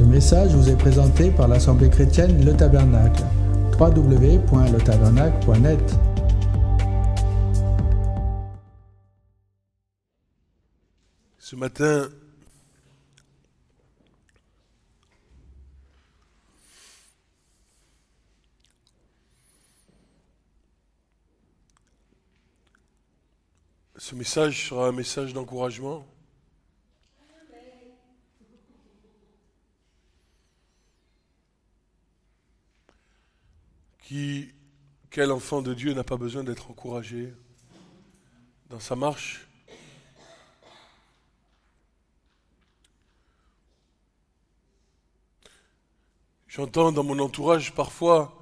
Ce message vous est présenté par l'Assemblée chrétienne Le Tabernacle. www.letabernacle.net. Ce matin, ce message sera un message d'encouragement. Quel enfant de Dieu n'a pas besoin d'être encouragé dans sa marche? J'entends dans mon entourage parfois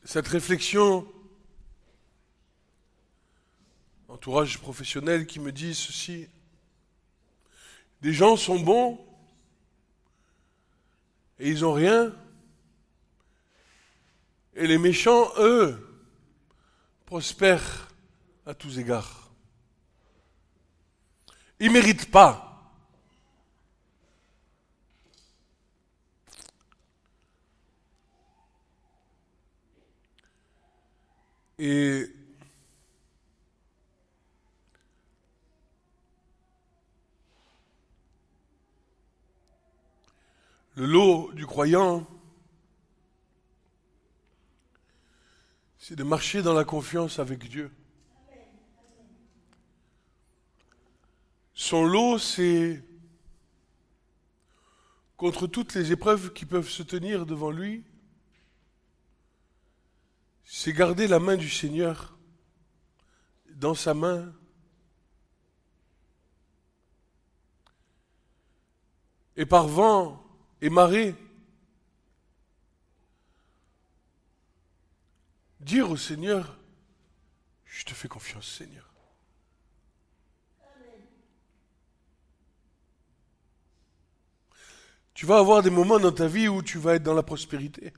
cette réflexion, entourage professionnel qui me dit ceci: des gens sont bons et ils n'ont rien, et les méchants, eux, prospèrent à tous égards. Ils ne méritent pas. Et le lot du croyant, c'est de marcher dans la confiance avec Dieu. Son lot, c'est contre toutes les épreuves qui peuvent se tenir devant lui, c'est garder la main du Seigneur dans sa main et par vent et marée, dire au Seigneur: je te fais confiance, Seigneur. Tu vas avoir des moments dans ta vie où tu vas être dans la prospérité.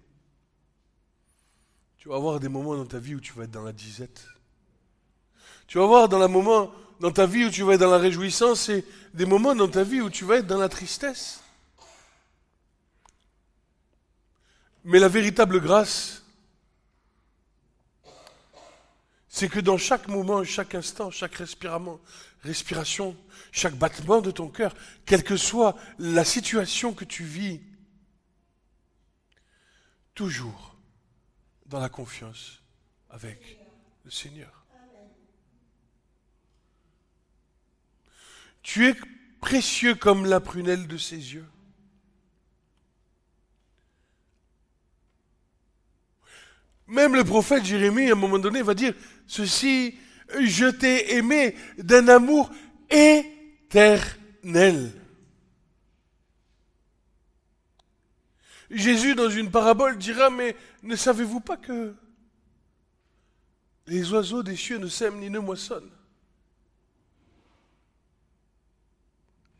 Tu vas avoir des moments dans ta vie où tu vas être dans la disette. Tu vas avoir moments dans ta vie où tu vas être dans la réjouissance et des moments dans ta vie où tu vas être dans la tristesse. Mais la véritable grâce, c'est que dans chaque moment, chaque instant, chaque respiration, chaque battement de ton cœur, quelle que soit la situation que tu vis, toujours dans la confiance avec le Seigneur. Tu es précieux comme la prunelle de ses yeux. Même le prophète Jérémie, à un moment donné, va dire ceci: je t'ai aimé d'un amour éternel. Jésus, dans une parabole, dira: mais ne savez-vous pas que les oiseaux des cieux ne sèment ni ne moissonnent?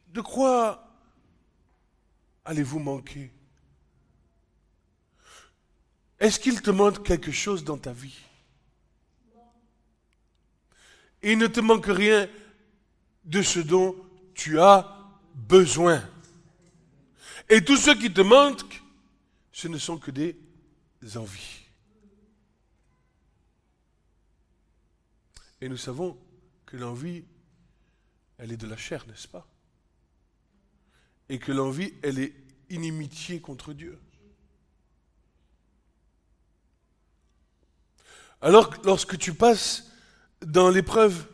De quoi allez-vous manquer? Est-ce qu'il te manque quelque chose dans ta vie? Il ne te manque rien de ce dont tu as besoin. Et tout ce qui te manque, ce ne sont que des envies. Et nous savons que l'envie, elle est de la chair, n'est-ce pas? Et que l'envie, elle est inimitié contre Dieu. Alors, lorsque tu passes dans l'épreuve,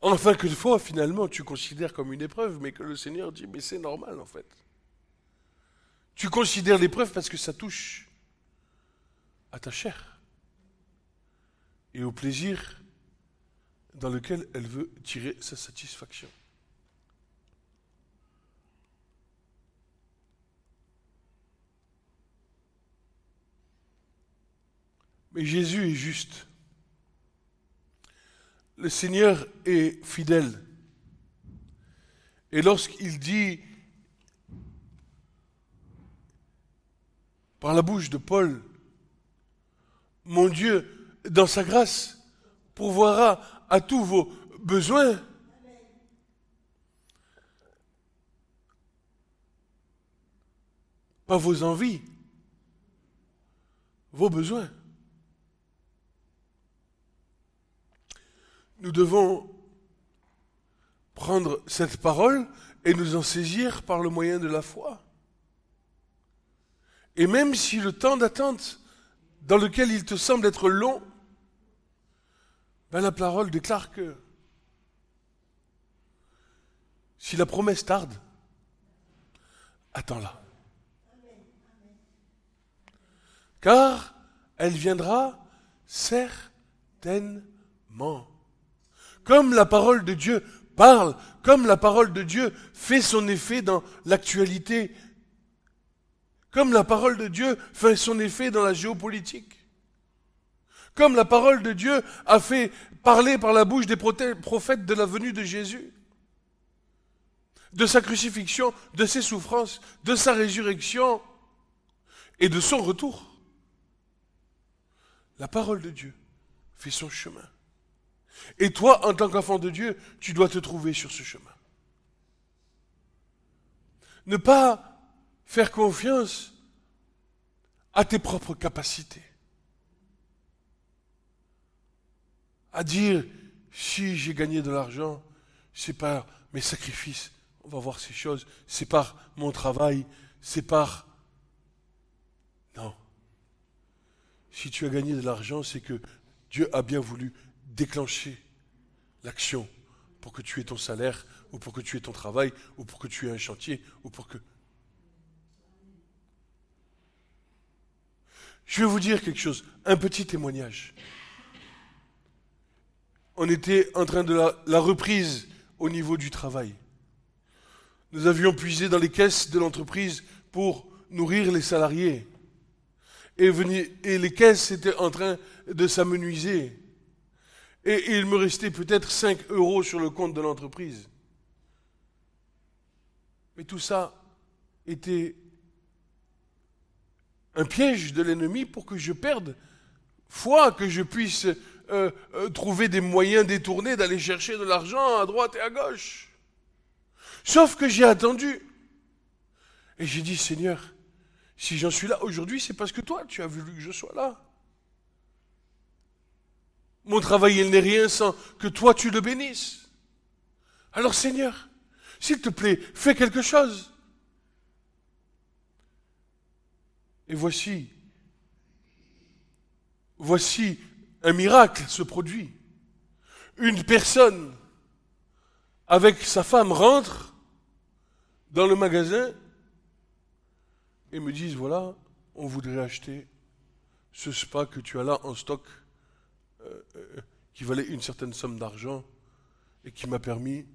enfin que fois, finalement, tu considères comme une épreuve, mais que le Seigneur dit: mais c'est normal, en fait. Tu considères l'épreuve parce que ça touche à ta chair et au plaisir dans lequel elle veut tirer sa satisfaction. Mais Jésus est juste. Le Seigneur est fidèle. Et lorsqu'il dit par la bouche de Paul: mon Dieu, dans sa grâce, pourvoira à tous vos besoins, pas vos envies, vos besoins. Nous devons prendre cette parole et nous en saisir par le moyen de la foi. Et même si le temps d'attente dans lequel il te semble être long, ben la parole déclare que si la promesse tarde, attends-la. Car elle viendra certainement. Comme la parole de Dieu parle, comme la parole de Dieu fait son effet dans l'actualité, comme la parole de Dieu fait son effet dans la géopolitique, comme la parole de Dieu a fait parler par la bouche des prophètes de la venue de Jésus, de sa crucifixion, de ses souffrances, de sa résurrection et de son retour. La parole de Dieu fait son chemin. Et toi, en tant qu'enfant de Dieu, tu dois te trouver sur ce chemin. Ne pas faire confiance à tes propres capacités. À dire, si j'ai gagné de l'argent, c'est par mes sacrifices. On va voir ces choses. C'est par mon travail. C'est par... Non. Si tu as gagné de l'argent, c'est que Dieu a bien voulu déclencher l'action pour que tu aies ton salaire, ou pour que tu aies ton travail, ou pour que tu aies un chantier, ou pour que... Je vais vous dire quelque chose, un petit témoignage. On était en train de la reprise au niveau du travail. Nous avions puisé dans les caisses de l'entreprise pour nourrir les salariés. Et les caisses étaient en train de s'amenuiser. Et il me restait peut-être 5 € sur le compte de l'entreprise. Mais tout ça était un piège de l'ennemi pour que je perde foi, que je puisse trouver des moyens détournés d'aller chercher de l'argent à droite et à gauche. Sauf que j'ai attendu. Et j'ai dit, Seigneur, si j'en suis là aujourd'hui, c'est parce que toi, tu as voulu que je sois là. Mon travail, il n'est rien sans que toi, tu le bénisses. Alors, Seigneur, s'il te plaît, fais quelque chose. Et voici un miracle se produit. Une personne avec sa femme rentre dans le magasin et me disent, voilà, on voudrait acheter ce spa que tu as là en stock qui valait une certaine somme d'argent et qui m'a permis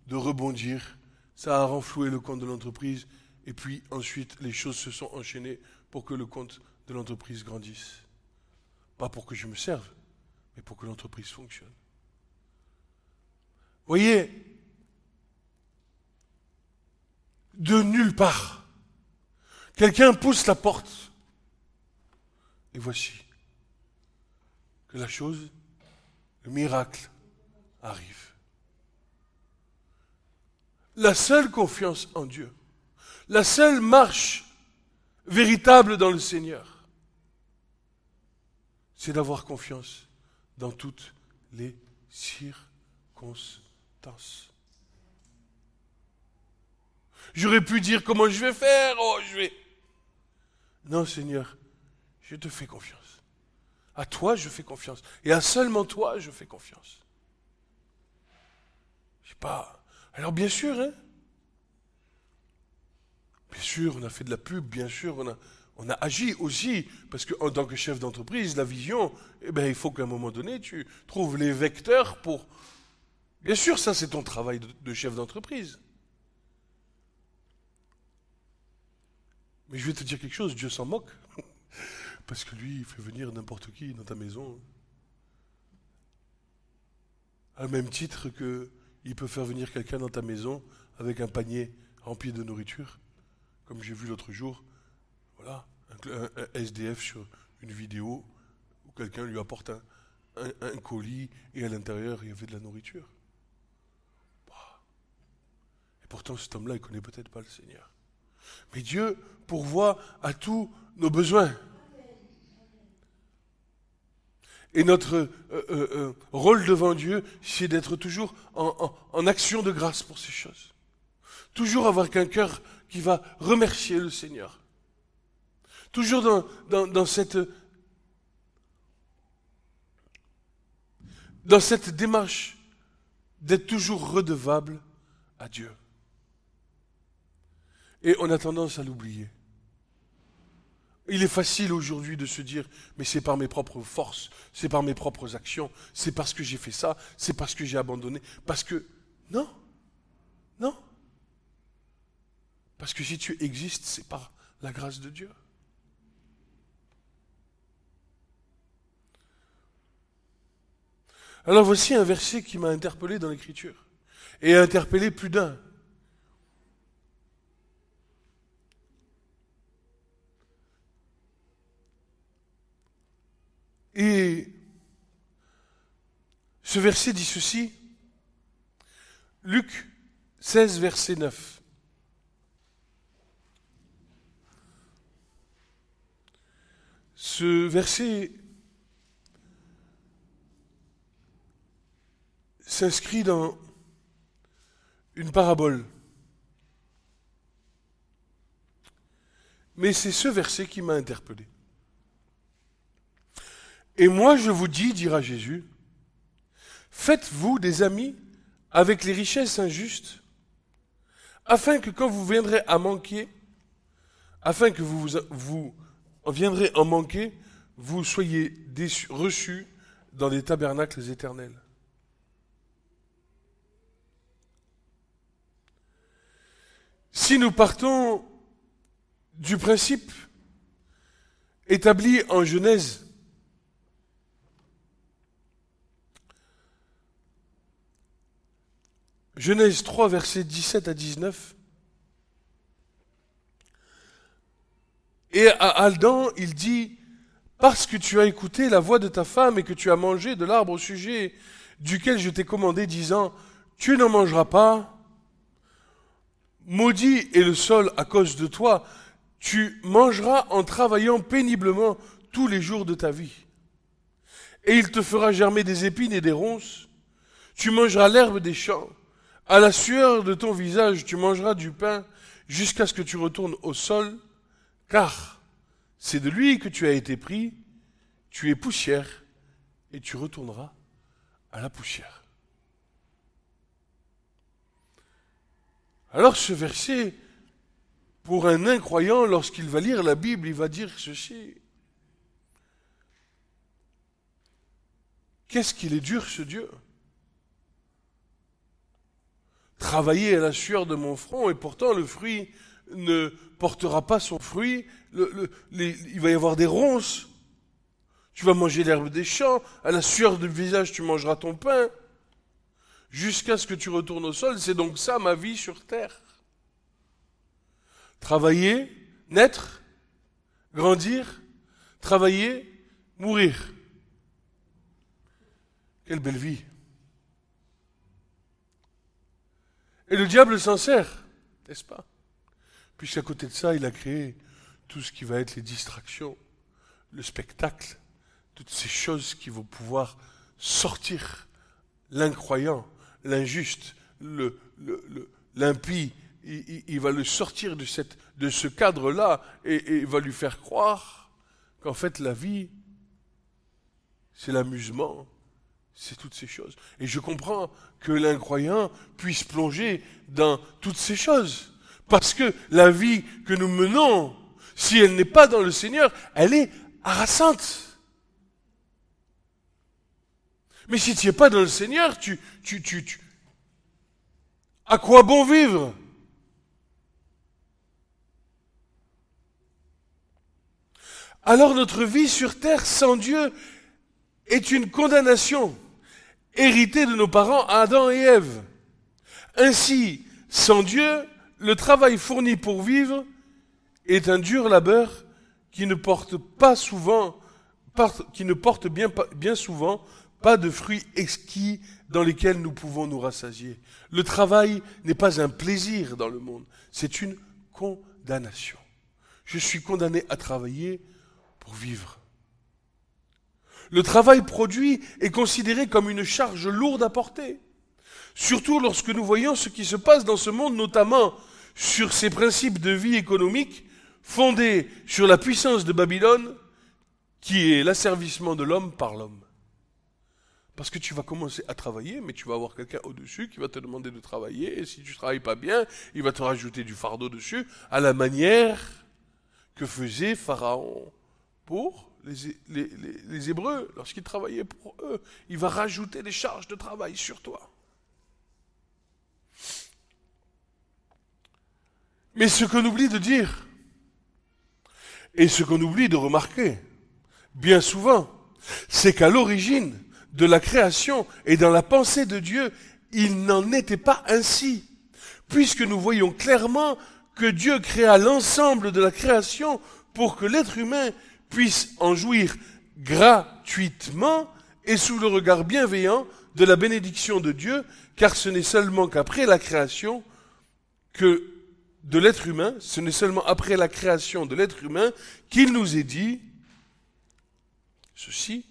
de rebondir. Ça a renfloué le compte de l'entreprise et puis ensuite les choses se sont enchaînées pour que le compte de l'entreprise grandisse. Pas pour que je me serve, mais pour que l'entreprise fonctionne. Voyez, de nulle part, quelqu'un pousse la porte. Et voici que la chose, le miracle, arrive. La seule confiance en Dieu, la seule marche véritable dans le Seigneur, c'est d'avoir confiance dans toutes les circonstances. J'aurais pu dire comment je vais faire, Non, Seigneur, je te fais confiance. À toi, je fais confiance. Et à seulement toi, je fais confiance. Je sais pas. Alors bien sûr, bien sûr, on a fait de la pub, bien sûr, on a agi aussi, parce qu'en tant que chef d'entreprise, la vision, il faut qu'à un moment donné, tu trouves les vecteurs pour... Bien sûr, ça c'est ton travail de chef d'entreprise. Mais je vais te dire quelque chose, Dieu s'en moque. Parce que lui, il fait venir n'importe qui dans ta maison. À même titre qu'il peut faire venir quelqu'un dans ta maison avec un panier rempli de nourriture. Comme j'ai vu l'autre jour, voilà, un SDF sur une vidéo où quelqu'un lui apporte un colis et à l'intérieur, il y avait de la nourriture. Et pourtant, cet homme-là, il ne connaît peut-être pas le Seigneur. Mais Dieu pourvoit à tous nos besoins. Et notre rôle devant Dieu, c'est d'être toujours en action de grâce pour ces choses. Toujours avoir un cœur qui va remercier le Seigneur. Toujours dans cette démarche d'être toujours redevable à Dieu. Et on a tendance à l'oublier. Il est facile aujourd'hui de se dire, mais c'est par mes propres forces, c'est par mes propres actions, c'est parce que j'ai fait ça, c'est parce que j'ai abandonné, parce que... Non, non. Parce que si tu existes, c'est par la grâce de Dieu. Alors voici un verset qui m'a interpellé dans l'Écriture, et a interpellé plus d'un. Et ce verset dit ceci, Luc 16, verset 9. Ce verset s'inscrit dans une parabole. Mais c'est ce verset qui m'a interpellé. Et moi je vous dis, dira Jésus, faites-vous des amis avec les richesses injustes, afin que quand vous viendrez à manquer, afin que vous viendrez en manquer, vous soyez reçus dans des tabernacles éternels. Si nous partons du principe établi en Genèse, Genèse 3, versets 17 à 19, et à Adam, il dit, « Parce que tu as écouté la voix de ta femme et que tu as mangé de l'arbre au sujet duquel je t'ai commandé, disant, tu n'en mangeras pas, maudit est le sol à cause de toi, tu mangeras en travaillant péniblement tous les jours de ta vie. Et il te fera germer des épines et des ronces, tu mangeras l'herbe des champs, à la sueur de ton visage tu mangeras du pain jusqu'à ce que tu retournes au sol, car c'est de lui que tu as été pris, tu es poussière et tu retourneras à la poussière. » Alors ce verset, pour un incroyant, lorsqu'il va lire la Bible, il va dire ceci. Qu'est-ce qu'il est dur ce Dieu ? Travailler à la sueur de mon front, et pourtant le fruit ne portera pas son fruit, il va y avoir des ronces. Tu vas manger l'herbe des champs, à la sueur du visage tu mangeras ton pain, jusqu'à ce que tu retournes au sol. C'est donc ça ma vie sur terre. Travailler, naître, grandir, travailler, mourir. Quelle belle vie. Et le diable s'en sert, n'est-ce pas? Puisqu'à côté de ça, il a créé tout ce qui va être les distractions, le spectacle, toutes ces choses qui vont pouvoir sortir l'incroyant, l'injuste, l'impie. Il va le sortir de ce cadre-là et va lui faire croire qu'en fait la vie, c'est l'amusement, c'est toutes ces choses. Et je comprends que l'incroyant puisse plonger dans toutes ces choses. Parce que la vie que nous menons, si elle n'est pas dans le Seigneur, elle est harassante. Mais si tu n'es pas dans le Seigneur, à quoi bon vivre? Alors notre vie sur terre sans Dieu est une condamnation héritée de nos parents Adam et Ève. Ainsi, sans Dieu, le travail fourni pour vivre est un dur labeur qui ne porte bien souvent pas de fruits exquis dans lesquels nous pouvons nous rassasier. Le travail n'est pas un plaisir dans le monde, c'est une condamnation. condamnation. Je suis condamné à travailler pour vivre. Le travail produit est considéré comme une charge lourde à porter. Surtout lorsque nous voyons ce qui se passe dans ce monde, notamment sur ces principes de vie économique fondés sur la puissance de Babylone, qui est l'asservissement de l'homme par l'homme. Parce que tu vas commencer à travailler, mais tu vas avoir quelqu'un au-dessus qui va te demander de travailler, et si tu ne travailles pas bien, il va te rajouter du fardeau dessus, à la manière que faisait Pharaon pour les Hébreux, lorsqu'ils travaillaient pour eux. Il va rajouter des charges de travail sur toi. Mais ce qu'on oublie de dire, et ce qu'on oublie de remarquer, bien souvent, c'est qu'à l'origine de la création et dans la pensée de Dieu, il n'en était pas ainsi, puisque nous voyons clairement que Dieu créa l'ensemble de la création pour que l'être humain puisse en jouir gratuitement et sous le regard bienveillant de la bénédiction de Dieu, car ce n'est seulement qu'après la création de l'être humain, ce n'est seulement après la création de l'être humain qu'il nous est dit ceci,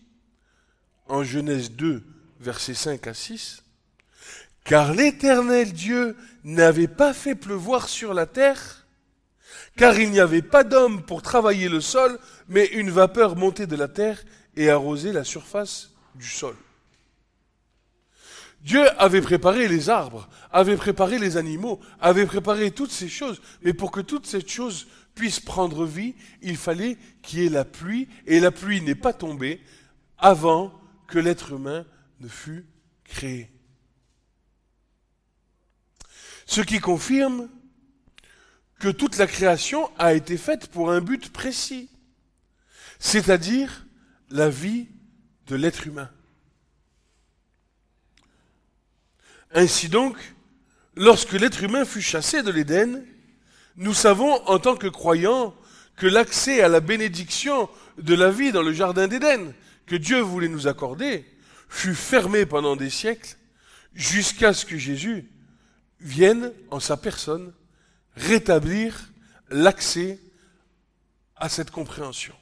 en Genèse 2, versets 5 à 6, « Car l'Éternel Dieu n'avait pas fait pleuvoir sur la terre, car il n'y avait pas d'homme pour travailler le sol, mais une vapeur montait de la terre et arrosait la surface du sol. » Dieu avait préparé les arbres, avait préparé les animaux, avait préparé toutes ces choses, mais pour que toutes ces choses puissent prendre vie, il fallait qu'il y ait la pluie, et la pluie n'est pas tombée avant que l'être humain ne fût créé. Ce qui confirme que toute la création a été faite pour un but précis, c'est-à-dire la vie de l'être humain. Ainsi donc, lorsque l'être humain fut chassé de l'Éden, nous savons en tant que croyants que l'accès à la bénédiction de la vie dans le jardin d'Éden, que Dieu voulait nous accorder, fut fermé pendant des siècles, jusqu'à ce que Jésus vienne en sa personne rétablir l'accès à cette compréhension.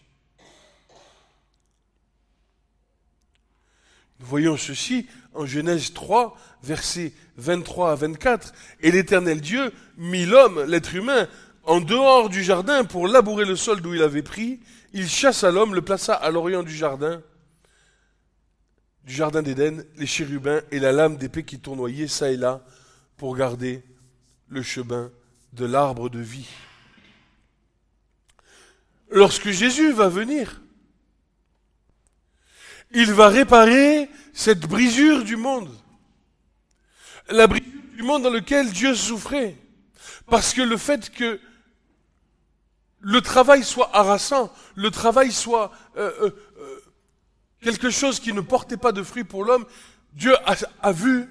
Nous voyons ceci en Genèse 3, versets 23 à 24. « Et l'Éternel Dieu mit l'homme, l'être humain, en dehors du jardin pour labourer le sol d'où il avait pris. Il chassa l'homme, le plaça à l'orient du jardin d'Éden, les chérubins et la lame d'épée qui tournoyait çà et là pour garder le chemin de l'arbre de vie. » Lorsque Jésus va venir, il va réparer cette brisure du monde. La brisure du monde dans lequel Dieu souffrait. Parce que le fait que le travail soit harassant, le travail soit quelque chose qui ne portait pas de fruits pour l'homme, Dieu a vu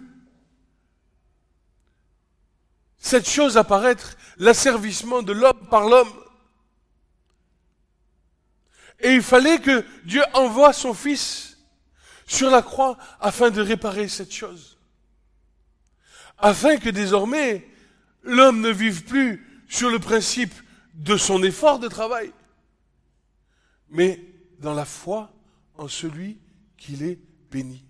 cette chose apparaître, l'asservissement de l'homme par l'homme. Et il fallait que Dieu envoie son Fils sur la croix afin de réparer cette chose. Afin que désormais, l'homme ne vive plus sur le principe de son effort de travail, mais dans la foi en celui qu'il est béni.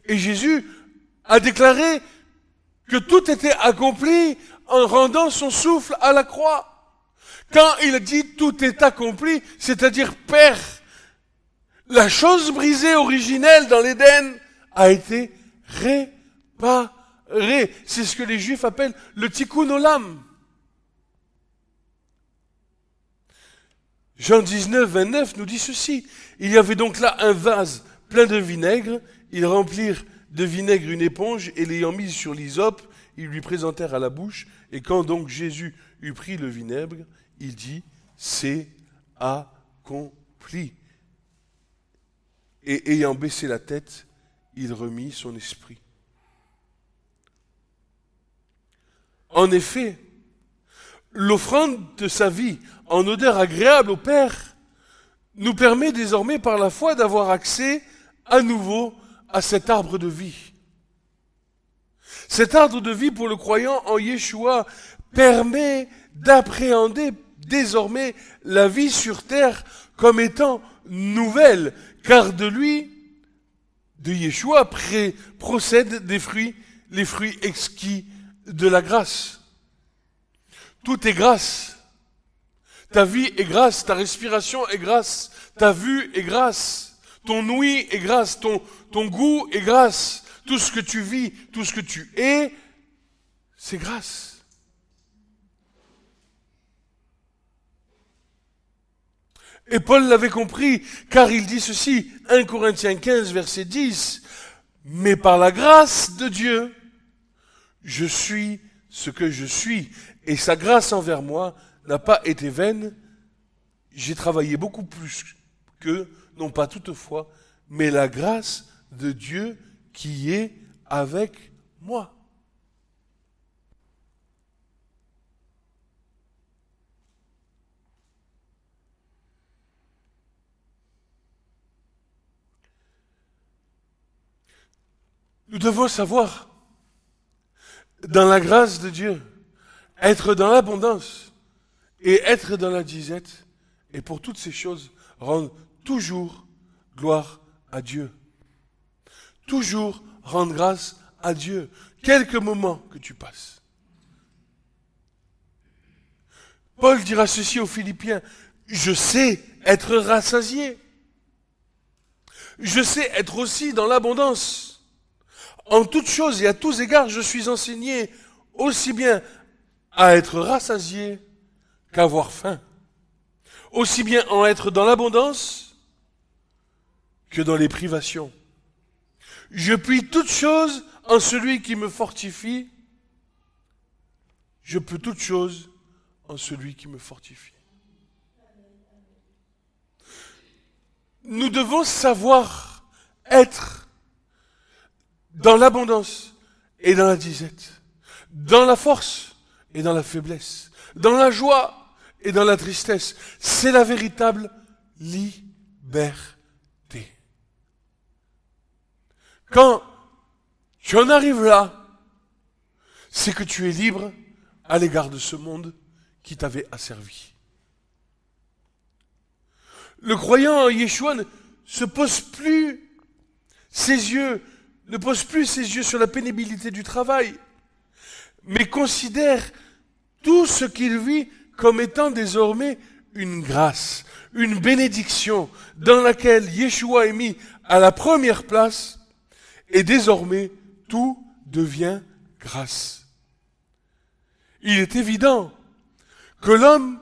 Et Jésus a déclaré que tout était accompli en rendant son souffle à la croix. Quand il a dit tout est accompli, c'est-à-dire Père, la chose brisée originelle dans l'Éden a été réparée. C'est ce que les Juifs appellent le tikkun olam. Jean 19, 29 nous dit ceci. Il y avait donc là un vase plein de vinaigre. Ils remplirent de vinaigre une éponge et l'ayant mise sur l'hysope, ils lui présentèrent à la bouche. Et quand donc Jésus eut pris le vinaigre, il dit, c'est accompli. Et ayant baissé la tête, il remit son esprit. En effet, l'offrande de sa vie en odeur agréable au Père nous permet désormais par la foi d'avoir accès à nouveau à cet arbre de vie. Cet arbre de vie pour le croyant en Yeshua permet d'appréhender désormais la vie sur terre comme étant nouvelle, car de lui, de Yeshua, procèdent des fruits, les fruits exquis de la grâce. Tout est grâce. Ta vie est grâce, ta respiration est grâce, ta vue est grâce, ton ouïe est grâce, ton goût est grâce, tout ce que tu vis, tout ce que tu es, c'est grâce. Et Paul l'avait compris, car il dit ceci, 1 Corinthiens 15, verset 10, « Mais par la grâce de Dieu, je suis ce que je suis, et sa grâce envers moi n'a pas été vaine. J'ai travaillé beaucoup plus qu'eux, non pas toutefois, mais la grâce de Dieu qui est avec moi. » Nous devons savoir, dans la grâce de Dieu, être dans l'abondance et être dans la disette, et pour toutes ces choses, rendre toujours gloire à Dieu. Toujours rendre grâce à Dieu, quelques moments que tu passes. Paul dira ceci aux Philippiens, « Je sais être rassasié. Je sais être aussi dans l'abondance. En toutes choses et à tous égards, je suis enseigné aussi bien à être rassasié qu'avoir faim. Aussi bien en être dans l'abondance que dans les privations. Je puis toutes choses en celui qui me fortifie. Je peux toutes choses en celui qui me fortifie. » Nous devons savoir être dans l'abondance et dans la disette, dans la force et dans la faiblesse, dans la joie et dans la tristesse. C'est la véritable liberté. Quand tu en arrives là, c'est que tu es libre à l'égard de ce monde qui t'avait asservi. Le croyant en Yeshua ne pose plus ses yeux sur la pénibilité du travail, mais considère tout ce qu'il vit comme étant désormais une grâce, une bénédiction dans laquelle Yeshua est mis à la première place, et désormais tout devient grâce. Il est évident que l'homme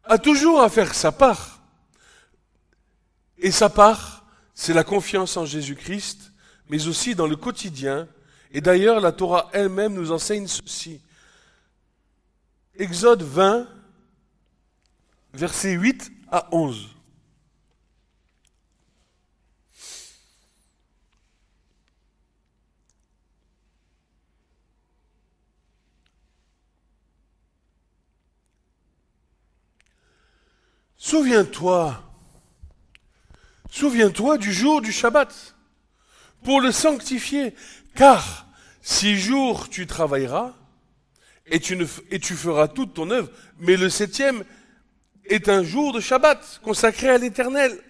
a toujours à faire sa part, et sa part, c'est la confiance en Jésus-Christ, mais aussi dans le quotidien. Et d'ailleurs, la Torah elle-même nous enseigne ceci. Exode 20, versets 8 à 11. Souviens-toi du jour du Shabbat, pour le sanctifier, car 6 jours tu travailleras, et tu feras toute ton œuvre, mais le 7e est un jour de Shabbat, consacré à l'Éternel.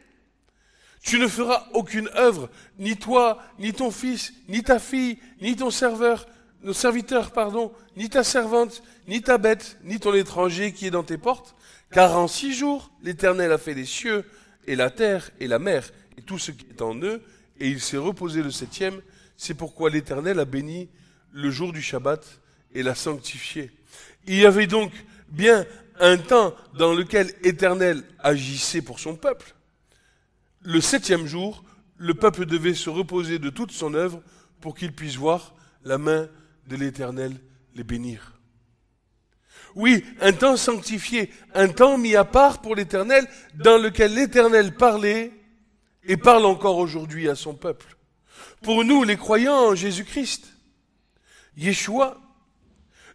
Tu ne feras aucune œuvre, ni toi, ni ton fils, ni ta fille, ni ton serviteur, ni ta servante, ni ta bête, ni ton étranger qui est dans tes portes, car en 6 jours, l'Éternel a fait les cieux, et la terre, et la mer, et tout ce qui est en eux, et il s'est reposé le 7e, c'est pourquoi l'Éternel a béni le jour du Shabbat et l'a sanctifié. Il y avait donc bien un temps dans lequel l'Éternel agissait pour son peuple. Le 7e jour, le peuple devait se reposer de toute son œuvre pour qu'il puisse voir la main de l'Éternel les bénir. Oui, un temps sanctifié, un temps mis à part pour l'Éternel, dans lequel l'Éternel parlait et parle encore aujourd'hui à son peuple. Pour nous, les croyants en Jésus-Christ, Yeshua,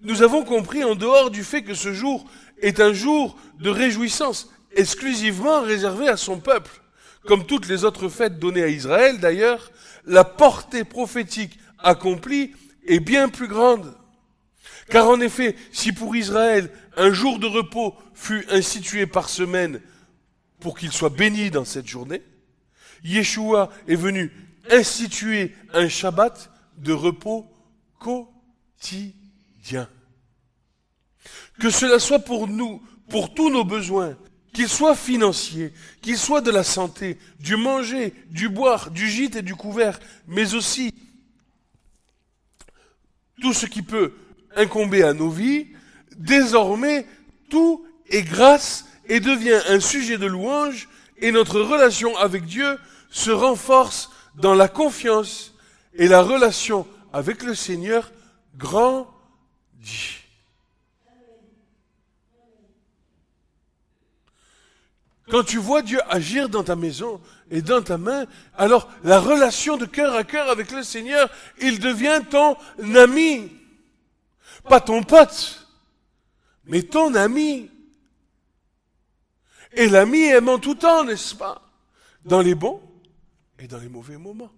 nous avons compris en dehors du fait que ce jour est un jour de réjouissance exclusivement réservé à son peuple. Comme toutes les autres fêtes données à Israël d'ailleurs, la portée prophétique accomplie est bien plus grande. Car en effet, si pour Israël, un jour de repos fut institué par semaine pour qu'il soit béni dans cette journée, Yeshua est venu instituer un Shabbat de repos quotidien. Que cela soit pour nous, pour tous nos besoins, qu'ils soient financiers, qu'ils soient de la santé, du manger, du boire, du gîte et du couvert, mais aussi tout ce qui peut incomber à nos vies, désormais tout est grâce et devient un sujet de louange et notre relation avec Dieu se renforce dans la confiance et la relation avec le Seigneur grandit. Quand tu vois Dieu agir dans ta maison et dans ta main, alors la relation de cœur à cœur avec le Seigneur, il devient ton ami. Pas ton pote, mais ton ami. Et l'ami aime en tout temps, n'est-ce pas? Dans les bons et dans les mauvais moments.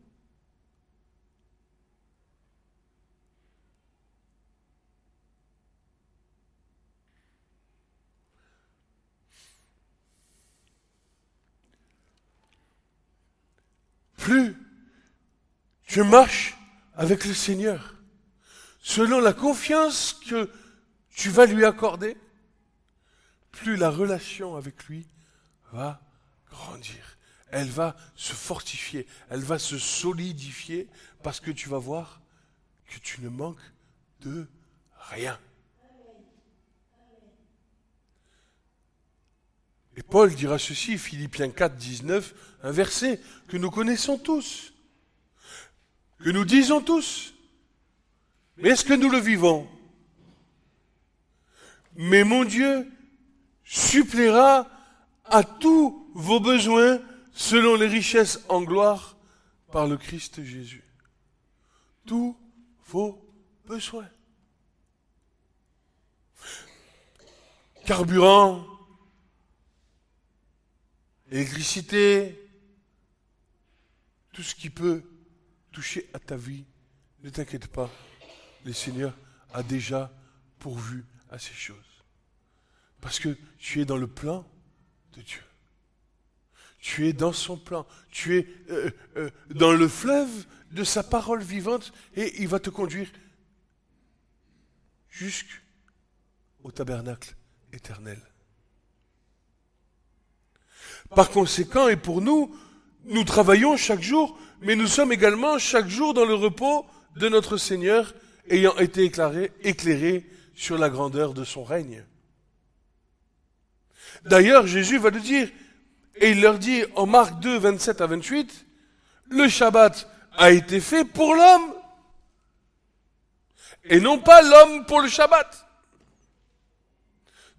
Plus tu marches avec le Seigneur, selon la confiance que tu vas lui accorder, plus la relation avec lui va grandir. Elle va se fortifier, elle va se solidifier, parce que tu vas voir que tu ne manques de rien. Et Paul dira ceci, Philippiens 4, 19, un verset que nous connaissons tous, que nous disons tous. Mais est-ce que nous le vivons? Mais mon Dieu suppléera à tous vos besoins selon les richesses en gloire par le Christ Jésus. Tous vos besoins. Carburant, électricité, tout ce qui peut toucher à ta vie, ne t'inquiète pas, le Seigneur a déjà pourvu à ces choses. Parce que tu es dans le plan de Dieu. Tu es dans son plan. Tu es dans le fleuve de sa parole vivante et il va te conduire jusqu'au tabernacle éternel. Par conséquent, et pour nous, nous travaillons chaque jour, mais nous sommes également chaque jour dans le repos de notre Seigneur, ayant été éclairés sur la grandeur de son règne. D'ailleurs, Jésus va le dire, et il leur dit en Marc 2, 27 à 28, le Shabbat a été fait pour l'homme, et non pas l'homme pour le Shabbat.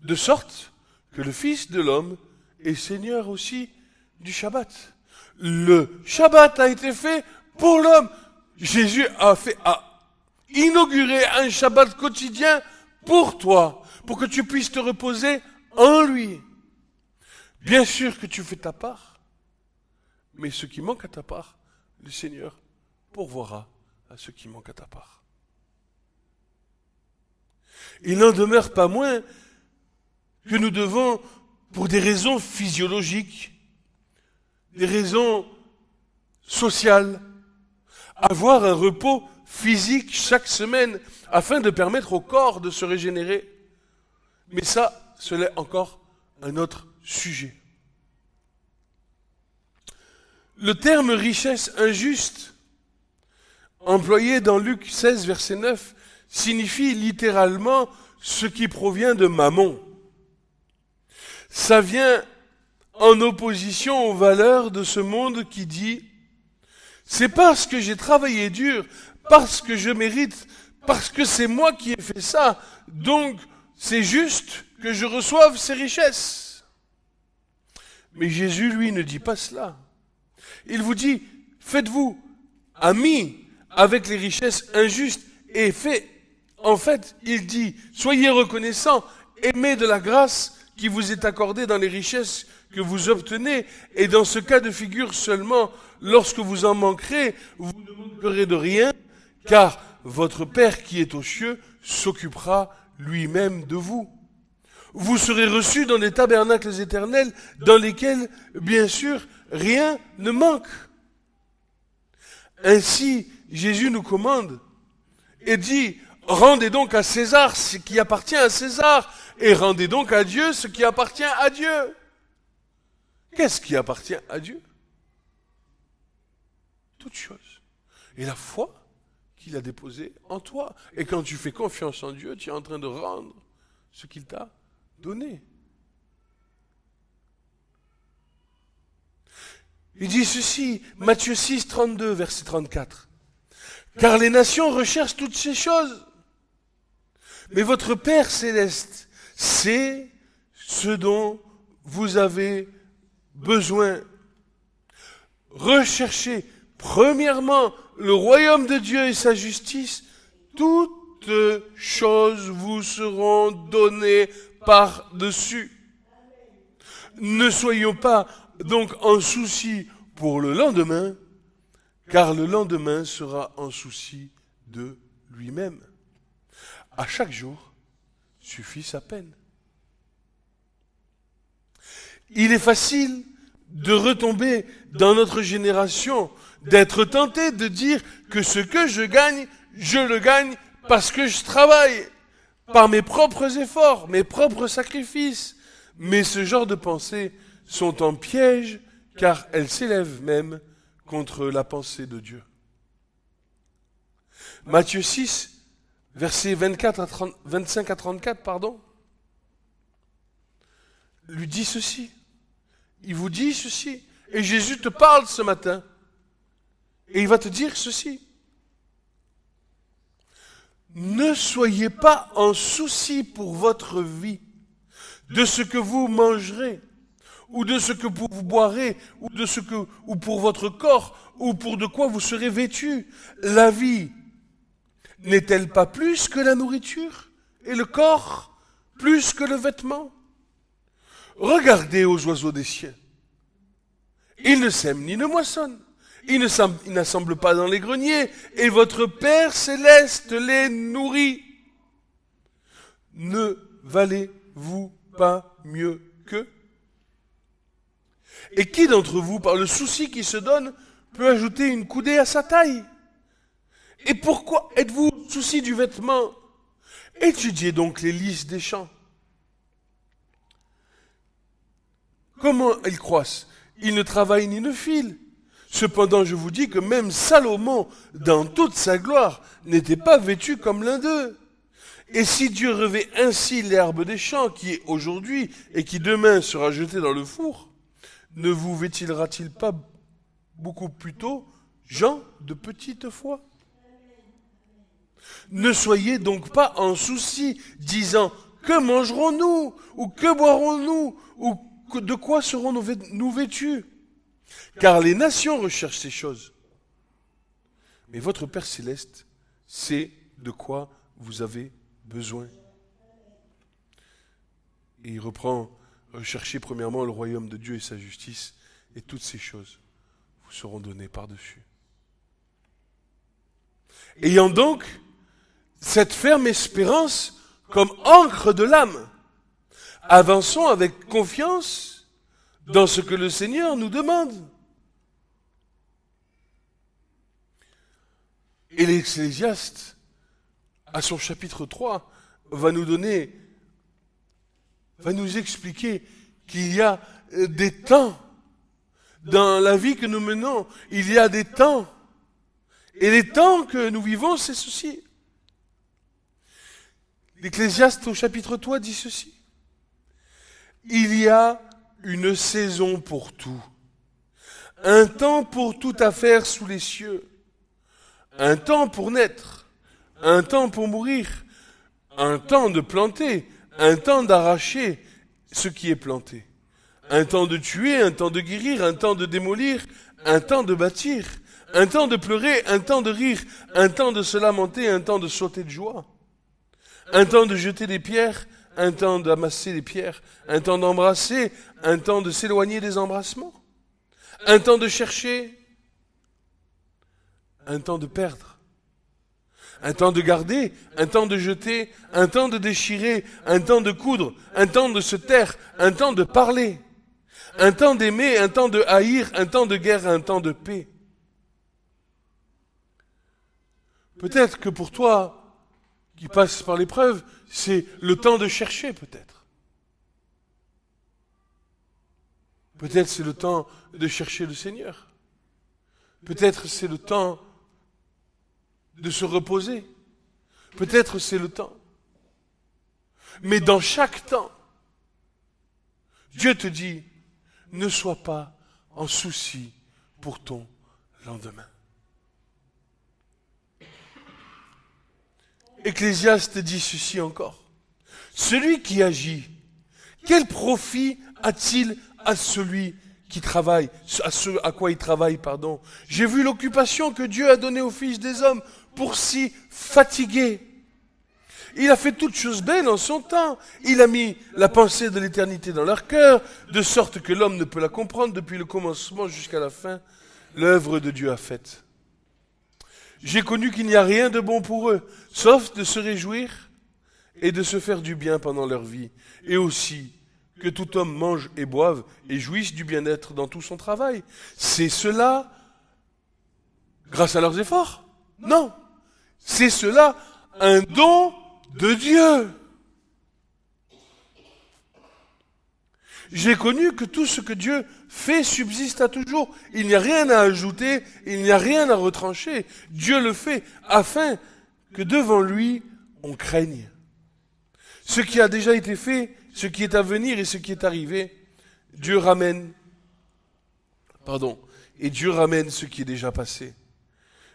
De sorte que le Fils de l'homme est Seigneur aussi du Shabbat. Le Shabbat a été fait pour l'homme. Jésus a inauguré un Shabbat quotidien pour toi, pour que tu puisses te reposer en lui. Bien sûr que tu fais ta part, mais ce qui manque à ta part, le Seigneur pourvoira à ce qui manque à ta part. Il n'en demeure pas moins que nous devons, pour des raisons physiologiques, des raisons sociales, avoir un repos physique chaque semaine afin de permettre au corps de se régénérer. Mais ça, c'est encore un autre sujet. Le terme richesse injuste, employé dans Luc 16, verset 9, signifie littéralement ce qui provient de Mammon. Ça vient en opposition aux valeurs de ce monde qui dit « C'est parce que j'ai travaillé dur, parce que je mérite, parce que c'est moi qui ai fait ça, donc c'est juste que je reçoive ces richesses. » Mais Jésus, lui, ne dit pas cela. Il vous dit « Faites-vous amis avec les richesses injustes et en fait, il dit « Soyez reconnaissants, aimez de la grâce qui vous est accordée dans les richesses que vous obtenez, et dans ce cas de figure seulement, lorsque vous en manquerez, vous ne manquerez de rien, car votre Père qui est aux cieux s'occupera lui-même de vous. Vous serez reçus dans des tabernacles éternels dans lesquels, bien sûr, rien ne manque. Ainsi, Jésus nous commande et dit, rendez donc à César ce qui appartient à César et rendez donc à Dieu ce qui appartient à Dieu. Qu'est-ce qui appartient à Dieu? Toutes choses. Et la foi qu'il a déposée en toi. Et quand tu fais confiance en Dieu, tu es en train de rendre ce qu'il t'a donné. Il dit ceci, Matthieu 6, 32, verset 34. Car les nations recherchent toutes ces choses. Mais votre Père céleste sait ce dont vous avez besoin. Recherchez premièrement le royaume de Dieu et sa justice. Toutes choses vous seront données par-dessus. Ne soyons pas donc en souci pour le lendemain, car le lendemain sera en souci de lui-même. À chaque jour suffit sa peine. Il est facile de retomber dans notre génération, d'être tenté de dire que ce que je le gagne parce que je travaille, par mes propres efforts, mes propres sacrifices. Mais ce genre de pensées sont en piège, car elles s'élèvent même contre la pensée de Dieu. Matthieu 6, versets 25 à 34, lui dit ceci. Il vous dit ceci. Et Jésus te parle ce matin. Et il va te dire ceci. Ne soyez pas en souci pour votre vie, de ce que vous mangerez, ou de ce que vous boirez, ou pour votre corps, ou pour de quoi vous serez vêtus. La vie n'est-elle pas plus que la nourriture, et le corps plus que le vêtement? Regardez aux oiseaux des cieux. Ils ne sèment ni ne moissonnent. Ils n'assemblent pas dans les greniers, et votre Père céleste les nourrit. Ne valez-vous pas mieux qu'eux? Et qui d'entre vous, par le souci qui se donne, peut ajouter une coudée à sa taille? Et pourquoi êtes-vous souci du vêtement? Étudiez donc les lys des champs. Comment ils croissent? Ils ne travaillent ni ne filent. Cependant, je vous dis que même Salomon, dans toute sa gloire, n'était pas vêtu comme l'un d'eux. Et si Dieu revêt ainsi l'herbe des champs, qui est aujourd'hui et qui demain sera jetée dans le four, ne vous vêtira-t-il pas beaucoup plus tôt, gens de petite foi? Ne soyez donc pas en souci, disant, que mangerons-nous, ou que boirons-nous, ou de quoi serons-nous vêtus? Car les nations recherchent ces choses. Mais votre Père céleste sait de quoi vous avez besoin. Et il reprend, recherchez premièrement le royaume de Dieu et sa justice, et toutes ces choses vous seront données par-dessus. Ayant donc cette ferme espérance comme ancre de l'âme, avançons avec confiance dans ce que le Seigneur nous demande. Et l'Ecclésiaste, à son chapitre 3, va nous expliquer qu'il y a des temps dans la vie que nous menons. Il y a des temps. Et les temps que nous vivons, c'est ceci. L'Ecclésiaste au chapitre 3 dit ceci. Il y a une saison pour tout, un temps pour toute affaire sous les cieux, un temps pour naître, un temps pour mourir, un temps de planter, un temps d'arracher ce qui est planté, un temps de tuer, un temps de guérir, un temps de démolir, un temps de bâtir, un temps de pleurer, un temps de rire, un temps de se lamenter, un temps de sauter de joie, un temps de jeter des pierres, un temps d'amasser les pierres, un temps d'embrasser, un temps de s'éloigner des embrassements, un temps de chercher, un temps de perdre, Un temps de garder, un temps de jeter, un temps de déchirer, un temps de coudre, un temps de se taire, un temps de parler. Un temps d'aimer, un temps de haïr, un temps de guerre, un temps de paix. Peut-être que pour toi, qui passe par l'épreuve, c'est le temps de chercher, peut-être. Peut-être c'est le temps de chercher le Seigneur. Peut-être c'est le temps de se reposer. Peut-être c'est le temps. Mais dans chaque temps, Dieu te dit, ne sois pas en souci pour ton lendemain. Ecclésiaste dit ceci encore. Celui qui agit, quel profit a-t-il à celui qui travaille, à ce à quoi il travaille, pardon. J'ai vu l'occupation que Dieu a donnée aux fils des hommes pour s'y fatiguer. Il a fait toutes choses belles en son temps. Il a mis la pensée de l'éternité dans leur cœur, de sorte que l'homme ne peut la comprendre depuis le commencement jusqu'à la fin. L'œuvre de Dieu a faite. J'ai connu qu'il n'y a rien de bon pour eux, sauf de se réjouir et de se faire du bien pendant leur vie, et aussi que tout homme mange et boive et jouisse du bien-être dans tout son travail. C'est cela grâce à leurs efforts? Non. C'est cela un don de Dieu. J'ai connu que tout ce que Dieu fait subsiste à toujours. Il n'y a rien à ajouter, il n'y a rien à retrancher. Dieu le fait afin que devant lui, on craigne. Ce qui a déjà été fait, ce qui est à venir et ce qui est arrivé, Dieu ramène, et Dieu ramène ce qui est déjà passé.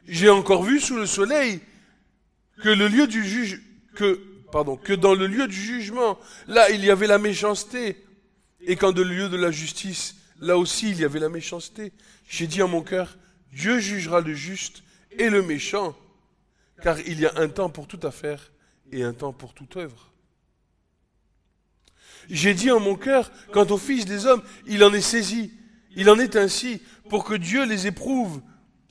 J'ai encore vu sous le soleil que dans le lieu du jugement, là il y avait la méchanceté, et qu'en le lieu de la justice, là aussi il y avait la méchanceté. J'ai dit en mon cœur, Dieu jugera le juste et le méchant, car il y a un temps pour toute affaire et un temps pour toute œuvre. J'ai dit en mon cœur, quant aux fils des hommes, il en est saisi, il en est ainsi, pour que Dieu les éprouve,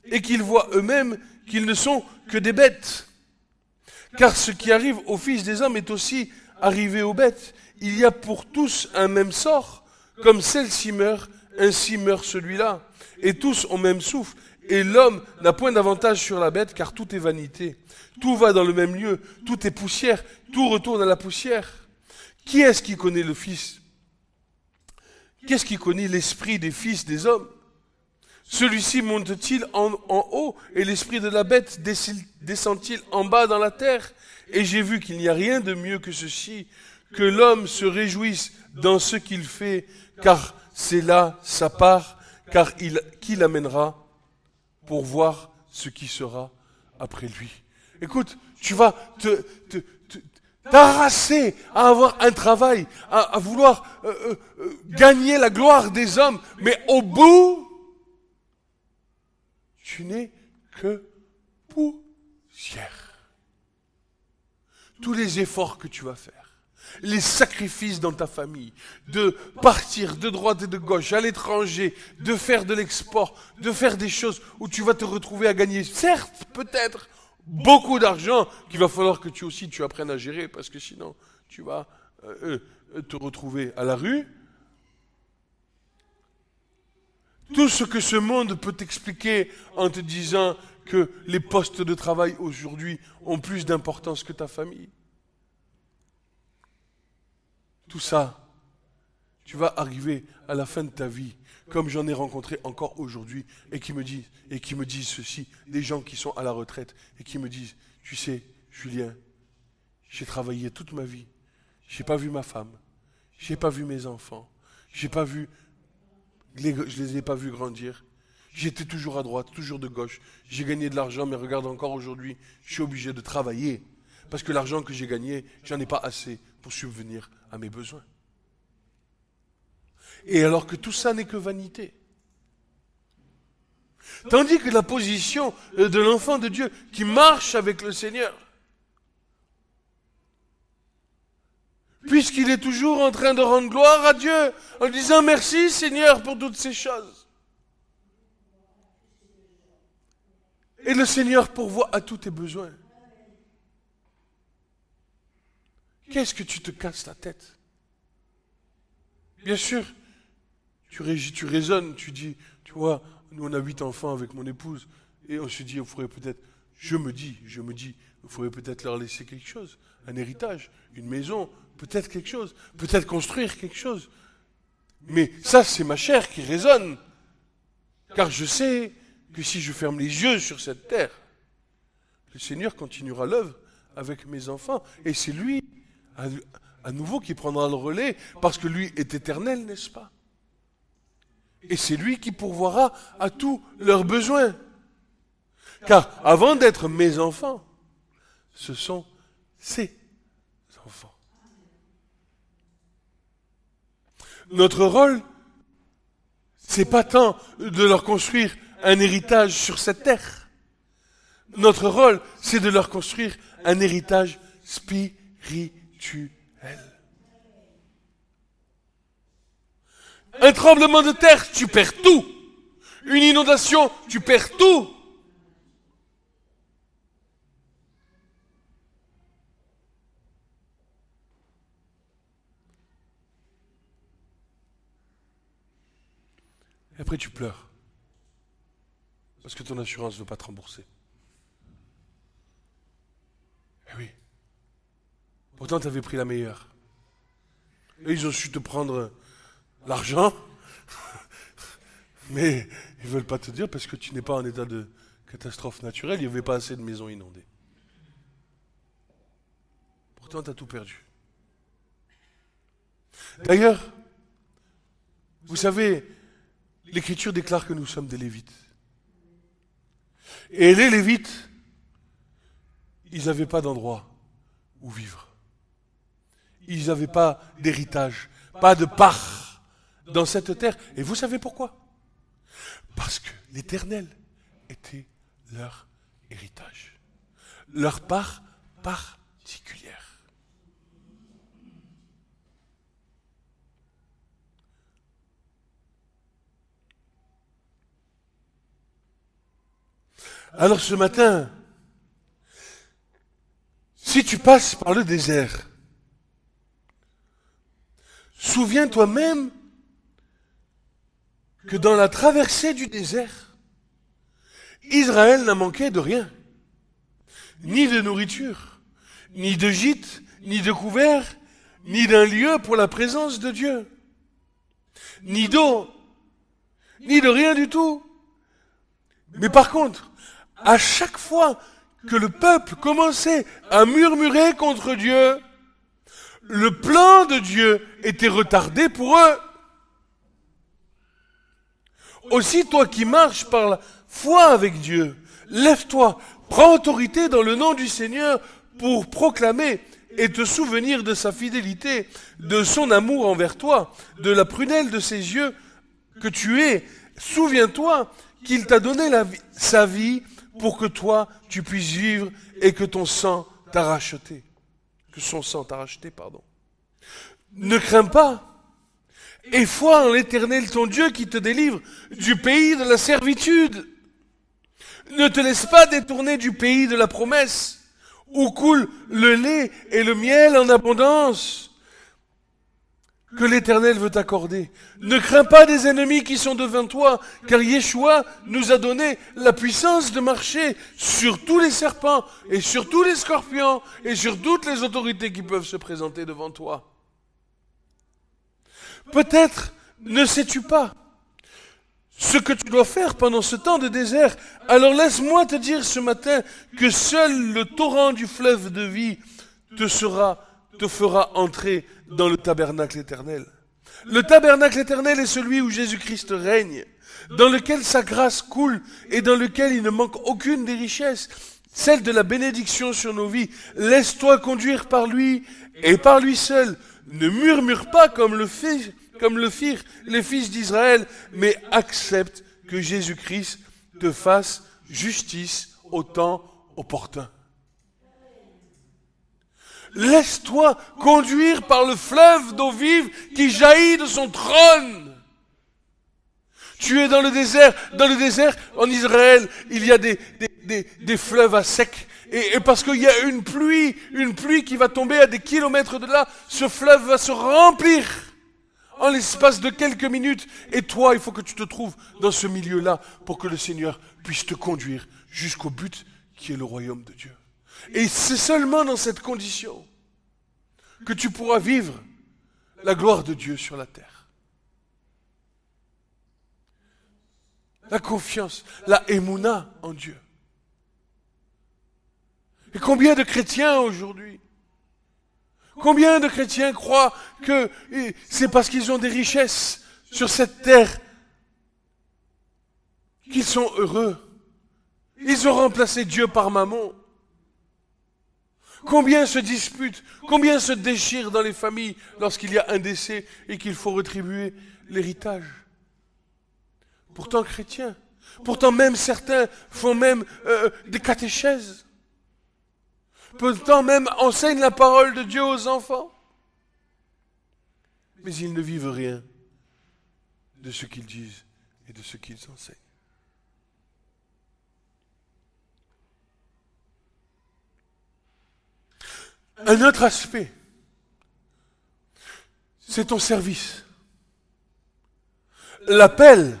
et qu'ils voient eux-mêmes qu'ils ne sont que des bêtes. Car ce qui arrive aux fils des hommes est aussi arrivé aux bêtes. Il y a pour tous un même sort, comme celle-ci meurt, ainsi meurt celui-là. Et tous ont même souffle. Et l'homme n'a point d'avantage sur la bête, car tout est vanité. Tout va dans le même lieu, tout est poussière, tout retourne à la poussière. Qui est-ce qui connaît le Fils? Qu'est-ce qui connaît l'esprit des fils des hommes? Celui-ci monte-t-il en haut, et l'esprit de la bête descend-il en bas dans la terre? Et j'ai vu qu'il n'y a rien de mieux que ceci, que l'homme se réjouisse dans ce qu'il fait, car c'est là sa part, qui l'amènera pour voir ce qui sera après lui. Écoute, tu vas t'arraser à avoir un travail, à vouloir gagner la gloire des hommes, mais au bout, tu n'es que poussière. Tous les efforts que tu vas faire, les sacrifices dans ta famille, de partir de droite et de gauche à l'étranger, de faire de l'export, de faire des choses où tu vas te retrouver à gagner, certes, peut-être, beaucoup d'argent qu'il va falloir que tu apprennes à gérer, parce que sinon tu vas te retrouver à la rue. Tout ce que ce monde peut t'expliquer en te disant que les postes de travail aujourd'hui ont plus d'importance que ta famille. Tout ça, tu vas arriver à la fin de ta vie, comme j'en ai rencontré encore aujourd'hui, et qui me disent ceci, des gens qui sont à la retraite, et qui me disent, tu sais, Julien, j'ai travaillé toute ma vie, j'ai pas vu ma femme, j'ai pas vu mes enfants, je les ai pas vus grandir, j'étais toujours à droite, toujours de gauche, j'ai gagné de l'argent, mais regarde encore aujourd'hui, je suis obligé de travailler, parce que l'argent que j'ai gagné, j'en ai pas assez pour subvenir à mes besoins. Et alors que tout ça n'est que vanité. Tandis que la position de l'enfant de Dieu qui marche avec le Seigneur, puisqu'il est toujours en train de rendre gloire à Dieu, en disant merci Seigneur pour toutes ces choses. Et le Seigneur pourvoit à tous tes besoins. qu'est-ce que tu te casses la tête? Bien sûr, tu raisonnes, tu dis, tu vois, nous on a 8 enfants avec mon épouse, et on se dit, il faudrait peut-être, je me dis, il faudrait peut-être leur laisser quelque chose, un héritage, une maison, peut-être quelque chose, peut-être construire quelque chose. Mais ça, c'est ma chair qui résonne, car je sais que si je ferme les yeux sur cette terre, le Seigneur continuera l'œuvre avec mes enfants, et c'est lui, à nouveau, qui prendra le relais, parce que lui est éternel, n'est-ce pas? Et c'est lui qui pourvoira à tous leurs besoins. Car avant d'être mes enfants, ce sont ses enfants. Notre rôle, c'est pas tant de leur construire un héritage sur cette terre. Notre rôle, c'est de leur construire un héritage spirituel. Un tremblement de terre, tu perds tout. Une inondation, tu perds tout. Et après tu pleures. Parce que ton assurance ne veut pas te rembourser. Eh oui. Pourtant tu avais pris la meilleure. Et ils ont su te prendre l'argent, mais ils ne veulent pas te dire parce que tu n'es pas en état de catastrophe naturelle, il n'y avait pas assez de maisons inondées. Pourtant, tu as tout perdu. D'ailleurs, vous savez, l'Écriture déclare que nous sommes des Lévites. Et les Lévites, ils n'avaient pas d'endroit où vivre. Ils n'avaient pas d'héritage, pas de part dans cette terre. Et vous savez pourquoi? Parce que l'Éternel était leur héritage, leur part particulière. Alors ce matin, si tu passes par le désert, souviens-toi même que dans la traversée du désert, Israël n'a manqué de rien. Ni de nourriture, ni de gîte, ni de couvert, ni d'un lieu pour la présence de Dieu. Ni d'eau, ni de rien du tout. Mais par contre, à chaque fois que le peuple commençait à murmurer contre Dieu, le plan de Dieu était retardé pour eux. Aussi, toi qui marches par la foi avec Dieu, lève-toi, prends autorité dans le nom du Seigneur pour proclamer et te souvenir de sa fidélité, de son amour envers toi, de la prunelle de ses yeux que tu es. Souviens-toi qu'il t'a donné sa vie pour que toi, tu puisses vivre et que ton sang t'a racheté. Que son sang t'a racheté, pardon. Ne crains pas. Et foi en l'Éternel ton Dieu qui te délivre du pays de la servitude. Ne te laisse pas détourner du pays de la promesse, où coule le lait et le miel en abondance, que l'Éternel veut t'accorder. Ne crains pas des ennemis qui sont devant toi, car Yeshua nous a donné la puissance de marcher sur tous les serpents et sur tous les scorpions et sur toutes les autorités qui peuvent se présenter devant toi. Peut-être ne sais-tu pas ce que tu dois faire pendant ce temps de désert. Alors laisse-moi te dire ce matin que seul le torrent du fleuve de vie te fera entrer dans le tabernacle éternel. Le tabernacle éternel est celui où Jésus-Christ règne, dans lequel sa grâce coule et dans lequel il ne manque aucune des richesses, celle de la bénédiction sur nos vies. Laisse-toi conduire par lui et par lui seul. Ne murmure pas comme le firent les fils d'Israël, mais accepte que Jésus-Christ te fasse justice au temps opportun. Laisse-toi conduire par le fleuve d'eau vive qui jaillit de son trône. Tu es dans le désert. Dans le désert, en Israël, il y a des fleuves à sec Et parce qu'il y a une pluie qui va tomber à des kilomètres de là, ce fleuve va se remplir en l'espace de quelques minutes. Et toi, il faut que tu te trouves dans ce milieu-là pour que le Seigneur puisse te conduire jusqu'au but qui est le royaume de Dieu. Et c'est seulement dans cette condition que tu pourras vivre la gloire de Dieu sur la terre. La confiance, la émouna en Dieu. Et combien de chrétiens aujourd'hui, combien de chrétiens croient que c'est parce qu'ils ont des richesses sur cette terre qu'ils sont heureux. Ils ont remplacé Dieu par Mammon. Combien se disputent, combien se déchirent dans les familles lorsqu'il y a un décès et qu'il faut retribuer l'héritage. Pourtant chrétiens, pourtant même certains font même des catéchèses. Pourtant même enseignent la parole de Dieu aux enfants. Mais ils ne vivent rien de ce qu'ils disent et de ce qu'ils enseignent. Un autre aspect, c'est ton service. L'appel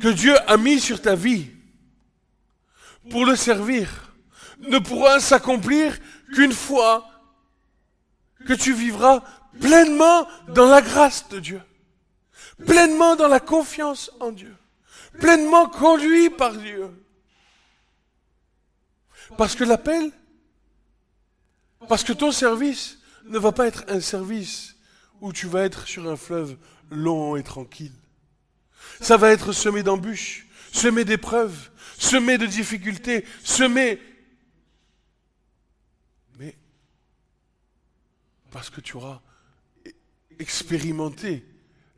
que Dieu a mis sur ta vie pour le servir ne pourra s'accomplir qu'une fois que tu vivras pleinement dans la grâce de Dieu, pleinement dans la confiance en Dieu, pleinement conduit par Dieu. Parce que l'appel, parce que ton service ne va pas être un service où tu vas être sur un fleuve long et tranquille. Ça va être semé d'embûches, semé d'épreuves, semé de difficultés, semé... Mais parce que tu auras expérimenté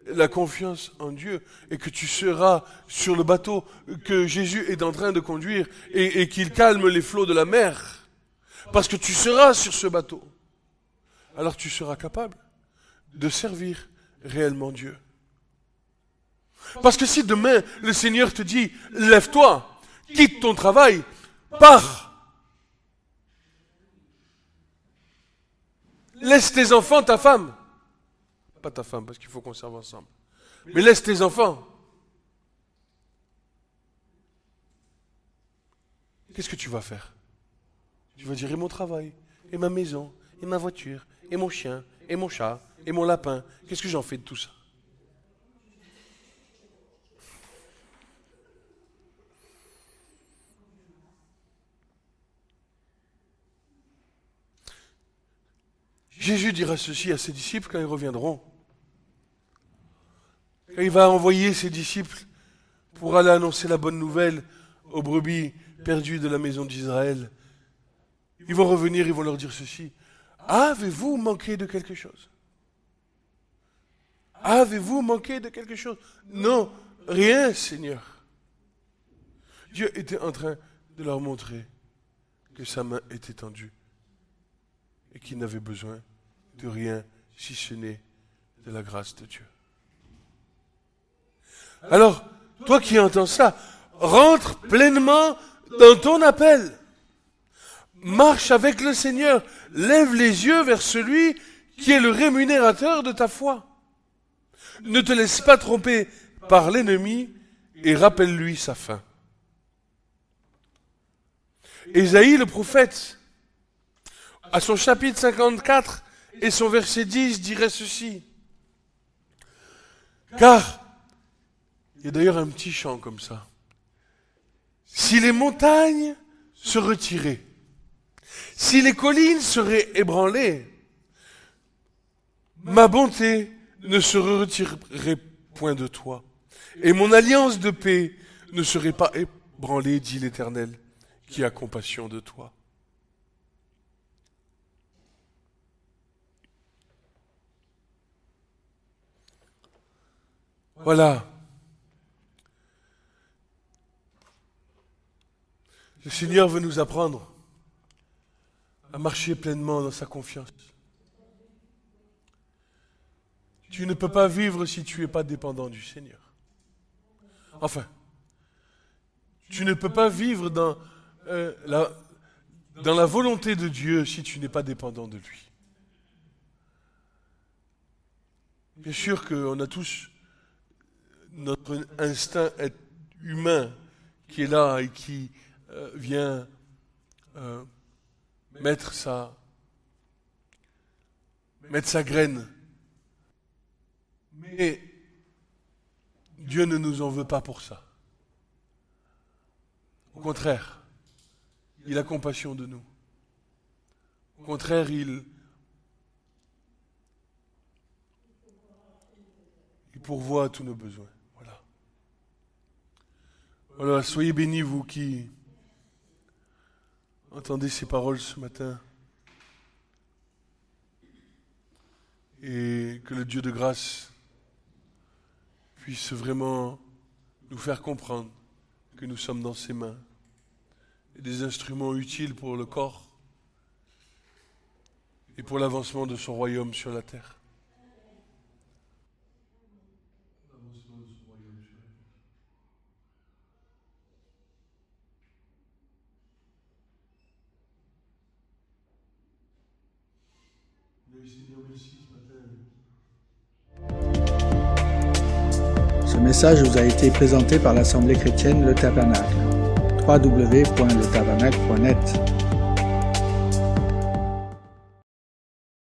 la confiance en Dieu et que tu seras sur le bateau que Jésus est en train de conduire et qu'il calme les flots de la mer. Parce que tu seras sur ce bateau. Alors tu seras capable de servir réellement Dieu. Parce que si demain le Seigneur te dit, lève-toi, quitte ton travail, pars. Laisse tes enfants, ta femme. Pas ta femme, parce qu'il faut qu'on serve ensemble. Mais laisse tes enfants. Qu'est-ce que tu vas faire? Tu vas dire, et mon travail, et ma maison, et ma voiture, et mon chien, et mon chat, et mon lapin. Qu'est-ce que j'en fais de tout ça? Jésus dira ceci à ses disciples quand ils reviendront. Quand il va envoyer ses disciples pour aller annoncer la bonne nouvelle aux brebis perdues de la maison d'Israël. Ils vont revenir, ils vont leur dire ceci. Avez-vous manqué de quelque chose? Avez-vous manqué de quelque chose? Non, rien, Seigneur. Dieu était en train de leur montrer que sa main était tendue et qu'il n'avait besoin de rien si ce n'est de la grâce de Dieu. Alors, toi qui entends ça, rentre pleinement dans ton appel. Marche avec le Seigneur. Lève les yeux vers celui qui est le rémunérateur de ta foi. Ne te laisse pas tromper par l'ennemi et rappelle-lui sa fin. Ésaïe le prophète, à son chapitre 54 et son verset 10, dirait ceci. Car, il y a d'ailleurs un petit chant comme ça. Si les montagnes se retiraient, si les collines seraient ébranlées, ma bonté ne se retirerait point de toi, et mon alliance de paix ne serait pas ébranlée, dit l'Éternel, qui a compassion de toi. Voilà. Le Seigneur veut nous apprendre à marcher pleinement dans sa confiance. Tu ne peux pas vivre si tu n'es pas dépendant du Seigneur. Enfin, tu ne peux pas vivre dans dans la volonté de Dieu si tu n'es pas dépendant de lui. Bien sûr qu'on a tous notre instinct humain qui est là et qui vient mettre sa graine. Mais Dieu ne nous en veut pas pour ça. Au contraire, il a compassion de nous. Au contraire, il pourvoit à tous nos besoins. Voilà. Voilà, soyez bénis, vous qui entendez ces paroles ce matin. Et que le Dieu de grâce puisse vraiment nous faire comprendre que nous sommes dans ses mains. Et des instruments utiles pour le corps et pour l'avancement de son royaume sur la terre. Ce message vous a été présenté par l'Assemblée chrétienne Le Tabernacle. www.letabernacle.net